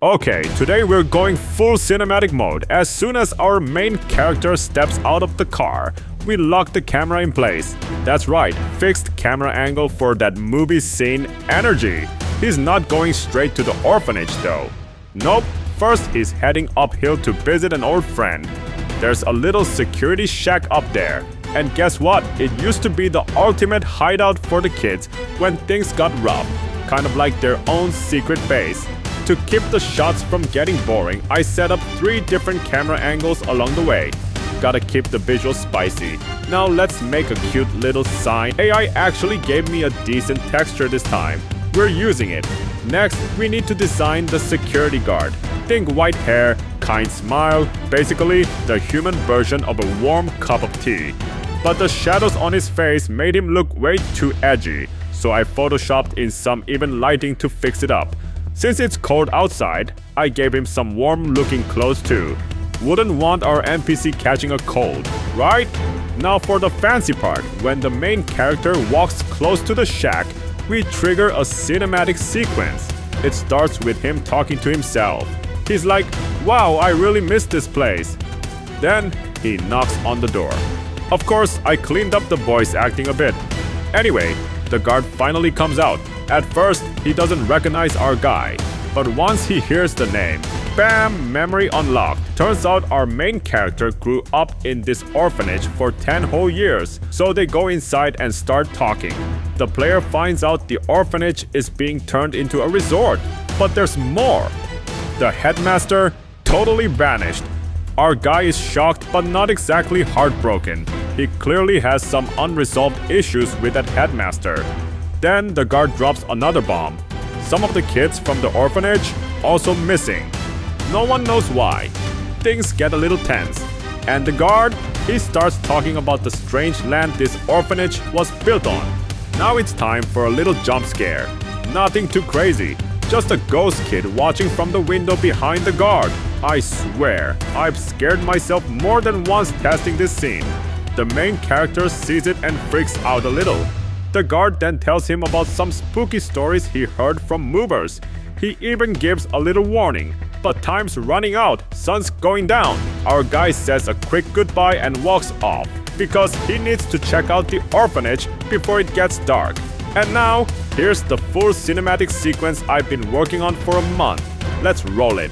Okay, today we're going full cinematic mode. As soon as our main character steps out of the car, we lock the camera in place. That's right, fixed camera angle for that movie scene energy. He's not going straight to the orphanage though. Nope, first he's heading uphill to visit an old friend. There's a little security shack up there. And guess what? It used to be the ultimate hideout for the kids when things got rough. Kind of like their own secret base. To keep the shots from getting boring, I set up 3 different camera angles along the way. Gotta keep the visual spicy. Now let's make a cute little sign. AI actually gave me a decent texture this time. We're using it. Next, we need to design the security guard. Think white hair, kind smile, basically the human version of a warm cup of tea. But the shadows on his face made him look way too edgy, so I photoshopped in some even lighting to fix it up. Since it's cold outside, I gave him some warm-looking clothes too. Wouldn't want our NPC catching a cold, right? Now for the fancy part, when the main character walks close to the shack, we trigger a cinematic sequence. It starts with him talking to himself. He's like, "Wow, I really miss this place." Then he knocks on the door. Of course, I cleaned up the voice acting a bit. Anyway, the guard finally comes out. At first, he doesn't recognize our guy, but once he hears the name, bam, memory unlocked. Turns out our main character grew up in this orphanage for 10 whole years, so they go inside and start talking. The player finds out the orphanage is being turned into a resort, but there's more. The headmaster totally vanished. Our guy is shocked but not exactly heartbroken. He clearly has some unresolved issues with that headmaster. Then the guard drops another bomb. Some of the kids from the orphanage also missing. No one knows why. Things get a little tense. And the guard, he starts talking about the strange land this orphanage was built on. Now it's time for a little jump scare. Nothing too crazy. Just a ghost kid watching from the window behind the guard. I swear, I've scared myself more than once testing this scene. The main character sees it and freaks out a little. The guard then tells him about some spooky stories he heard from movers. He even gives a little warning. But time's running out, sun's going down. Our guy says a quick goodbye and walks off because he needs to check out the orphanage before it gets dark. And now, here's the full cinematic sequence I've been working on for a month. Let's roll it.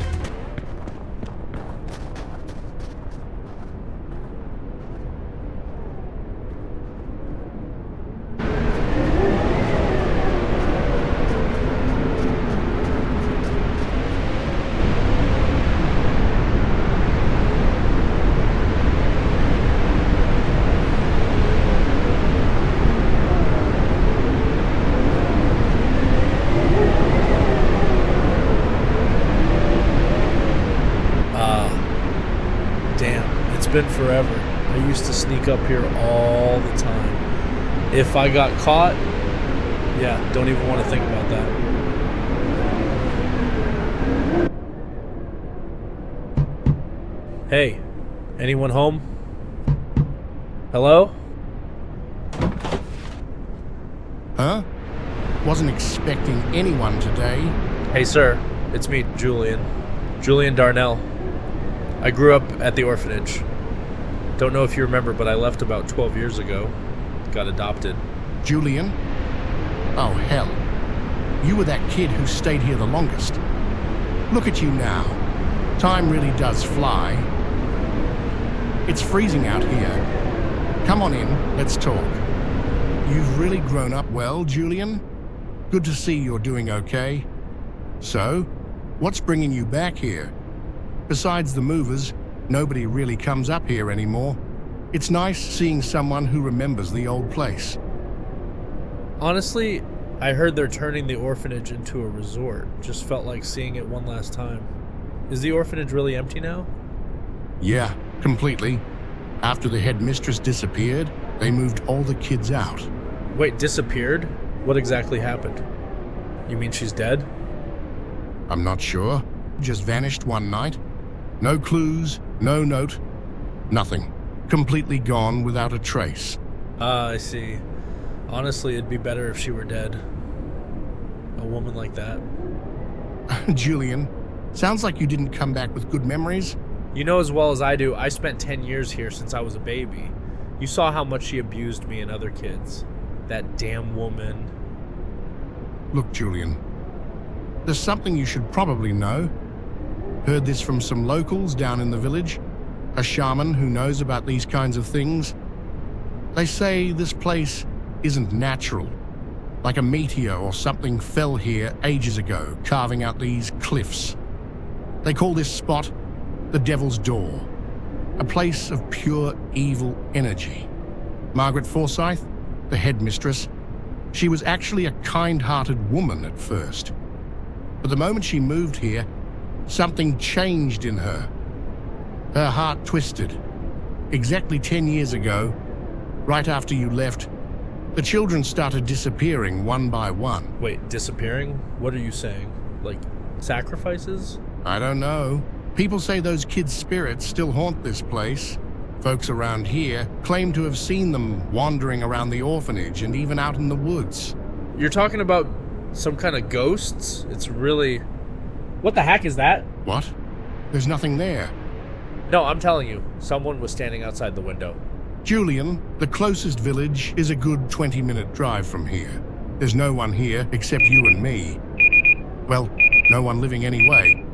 Been forever. I used to sneak up here all the time. If I got caught, yeah, don't even want to think about that. Hey, anyone home? Hello? Huh? Wasn't expecting anyone today. Hey sir, it's me, Julian. Julian Darnell. I grew up at the orphanage. Don't know if you remember, but I left about 12 years ago. Got adopted. Julian? Oh, hell. You were that kid who stayed here the longest. Look at you now. Time really does fly. It's freezing out here. Come on in, let's talk. You've really grown up well, Julian. Good to see you're doing okay. So, what's bringing you back here? Besides the movers, nobody really comes up here anymore. It's nice seeing someone who remembers the old place. Honestly, I heard they're turning the orphanage into a resort. Just felt like seeing it one last time. Is the orphanage really empty now? Yeah, completely. After the headmistress disappeared, they moved all the kids out. Wait, disappeared? What exactly happened? You mean she's dead? I'm not sure. Just vanished one night. No clues, no note, nothing. Completely gone without a trace. I see. Honestly, it'd be better if she were dead. A woman like that. Julian, Sounds like you didn't come back with good memories. You know as well as I do, I spent 10 years here since I was a baby. You saw how much she abused me and other kids. That damn woman. Look, Julian, there's something you should probably know. Heard this from some locals down in the village. A shaman who knows about these kinds of things. They say this place isn't natural. Like a meteor or something fell here ages ago, carving out these cliffs. They call this spot the Devil's Door, a place of pure evil energy. Margaret Forsyth, the headmistress, she was actually a kind-hearted woman at first. But the moment she moved here, something changed in her. Her heart twisted. Exactly 10 years ago, right after you left, the children started disappearing one by one. Wait, disappearing? What are you saying? Like, sacrifices? I don't know. People say those kids' spirits still haunt this place. Folks around here claim to have seen them wandering around the orphanage and even out in the woods. You're talking about some kind of ghosts? It's really... What the heck is that? What? There's nothing there. No, I'm telling you, someone was standing outside the window. Julian, the closest village is a good 20-minute drive from here. There's no one here except you and me. Well, no one living anyway.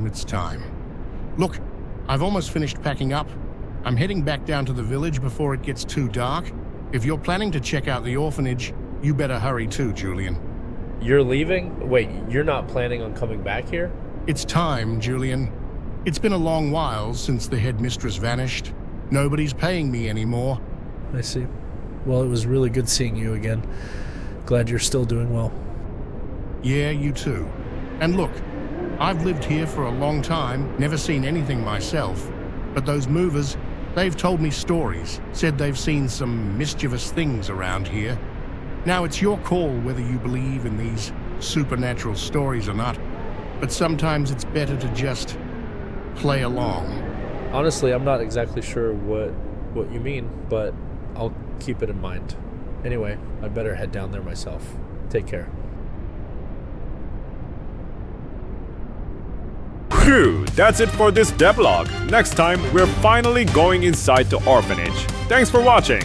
It's time. Look, I've almost finished packing up. I'm heading back down to the village before it gets too dark. If you're planning to check out the orphanage, you better hurry too, Julian. You're leaving? Wait, you're not planning on coming back here? It's time, Julian. It's been a long while since the headmistress vanished. Nobody's paying me anymore. I see. Well, it was really good seeing you again. Glad you're still doing well. Yeah, you too. And look, I've lived here for a long time, never seen anything myself. But those movers, they've told me stories, said they've seen some mischievous things around here. Now it's your call whether you believe in these supernatural stories or not. But sometimes it's better to just play along. Honestly, I'm not exactly sure what you mean, but I'll keep it in mind. Anyway, I better head down there myself. Take care. Phew, that's it for this devlog. Next time, we're finally going inside the orphanage. Thanks for watching.